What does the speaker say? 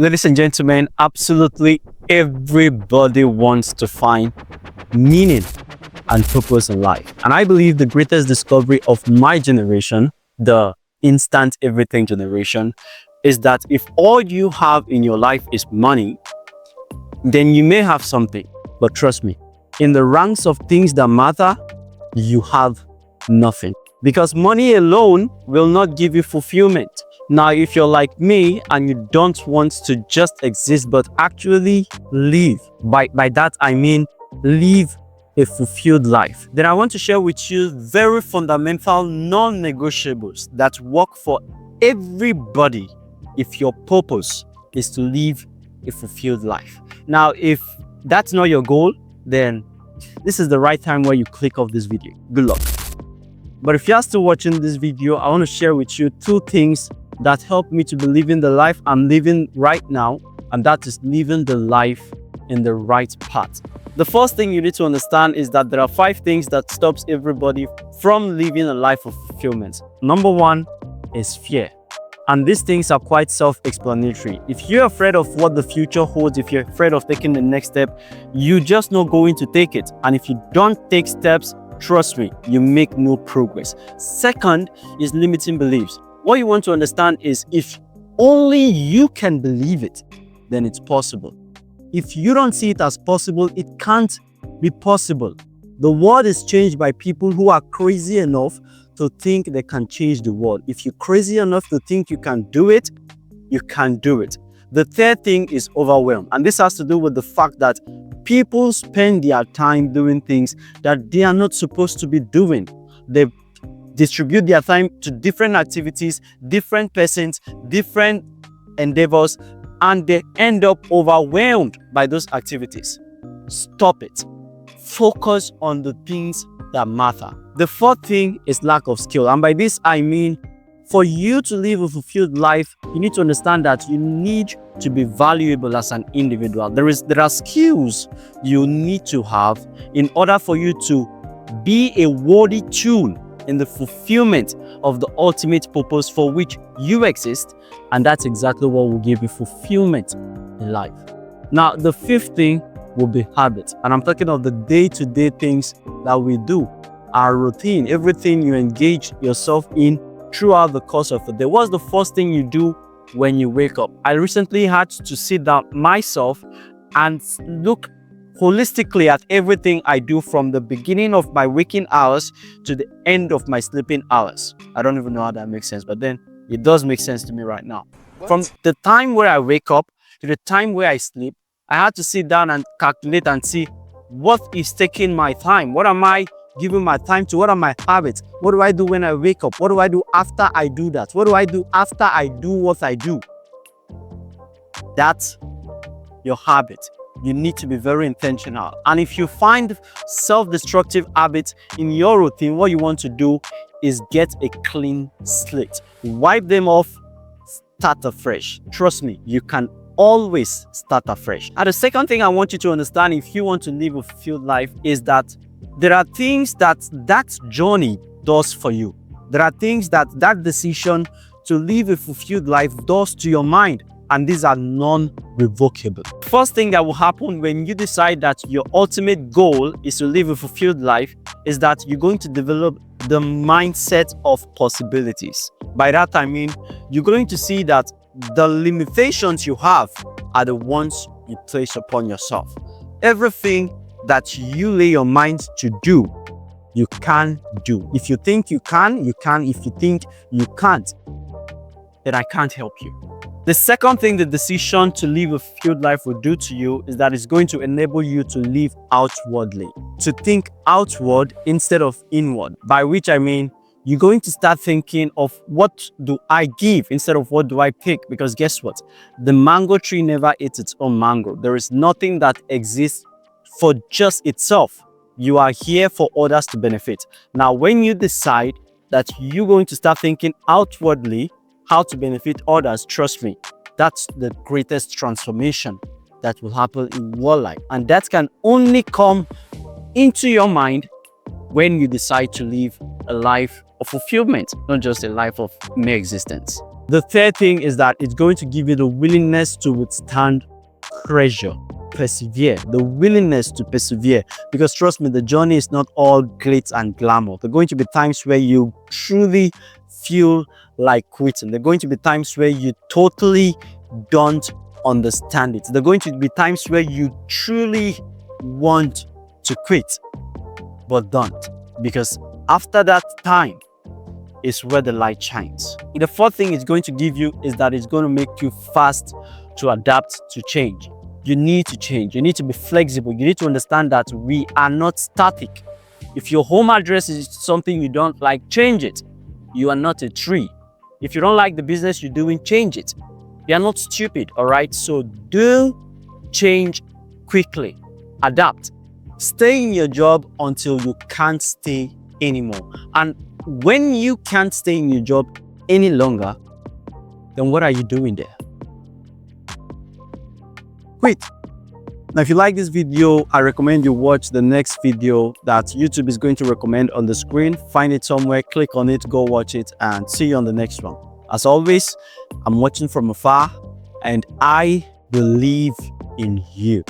Ladies and gentlemen, absolutely everybody wants to find meaning and purpose in life. And I believe the greatest discovery of my generation, the instant everything generation, is that if all you have in your life is money, then you may have something. But trust me, in the ranks of things that matter, you have nothing. Because money alone will not give you fulfillment. Now, if you're like me and you don't want to just exist, but actually live, by that I mean live a fulfilled life, then I want to share with you very fundamental non-negotiables that work for everybody if your purpose is to live a fulfilled life. Now, if that's not your goal, then this is the right time where you click off this video. Good luck. But if you're still watching this video, I want to share with you two things that help me to be living the life I'm living right now, and that is living the life in the right path. The first thing you need to understand is that there are 5 things that stops everybody from living a life of fulfillment. Number 1 is fear. And these things are quite self-explanatory. If you're afraid of what the future holds, if you're afraid of taking the next step, you're just not going to take it. And if you don't take steps, trust me, you make no progress. Second is limiting beliefs. What you want to understand is if only you can believe it, then it's possible. If you don't see it as possible, it can't be possible. The world is changed by people who are crazy enough to think they can change the world. If you're crazy enough to think you can do it, you can do it. The third thing is overwhelm. And this has to do with the fact that people spend their time doing things that they are not supposed to be doing. They distribute their time to different activities, different persons, different endeavors, and they end up overwhelmed by those activities. Stop it. Focus on the things that matter. The fourth thing is lack of skill. And by this, I mean, for you to live a fulfilled life, you need to understand that you need to be valuable as an individual. There are skills you need to have in order for you to be a worthy tool in the fulfillment of the ultimate purpose for which you exist. And that's exactly what will give you fulfillment in life. Now, the fifth thing will be habits. And I'm talking of the day-to-day things that we do, our routine, everything you engage yourself in throughout the course of the day. What's the first thing you do when you wake up? I recently had to sit down myself and look holistically at everything I do from the beginning of my waking hours to the end of my sleeping hours. I don't even know how that makes sense, but then it does make sense to me right now. From the time where I wake up to the time where I sleep, I had to sit down and calculate and see what is taking my time. What am I giving my time to? What are my habits? What do I do when I wake up? What do I do after I do that? What do I do after I do what I do? That's your habit. You need to be very intentional. And if you find self-destructive habits in your routine, what you want to do is get a clean slate. Wipe them off, start afresh. Trust me, you can always start afresh. And the second thing I want you to understand if you want to live a fulfilled life is that there are things that journey does for you. There are things that decision to live a fulfilled life does to your mind. And these are non-revocable. First thing that will happen when you decide that your ultimate goal is to live a fulfilled life is that you're going to develop the mindset of possibilities. By that I mean, you're going to see that the limitations you have are the ones you place upon yourself. Everything that you lay your mind to do, you can do. If you think you can, you can. If you think you can't, then I can't help you. The second thing the decision to live a fulfilled life will do to you is that it's going to enable you to live outwardly, to think outward instead of inward, by which I mean you're going to start thinking of what do I give instead of what do I pick, because guess what? The mango tree never eats its own mango. There is nothing that exists for just itself. You are here for others to benefit. Now, when you decide that you're going to start thinking outwardly, how to benefit others, trust me, that's the greatest transformation that will happen in your life. And that can only come into your mind when you decide to live a life of fulfillment, not just a life of mere existence. The third thing is that it's going to give you the willingness to withstand pressure. Persevere, the willingness to persevere, because trust me, the journey is not all glitz and glamour. There are going to be times where you truly feel like quitting. There are going to be times where you totally don't understand it. There are going to be times where you truly want to quit, but don't, because after that time is where the light shines. The fourth thing it's going to give you is that it's going to make you fast to adapt to change. You need to change. You need to be flexible. You need to understand that we are not static. If your home address is something you don't like, change it. You are not a tree. If you don't like the business you're doing, change it. You are not stupid, all right? So do change quickly. Adapt. Stay in your job until you can't stay anymore. And when you can't stay in your job any longer, then what are you doing there? Quit. Now, if you like this video, I recommend you watch the next video that YouTube is going to recommend on the screen. Find it somewhere, click on it, go watch it, and see you on the next one. As always, I'm watching from afar, and I believe in you.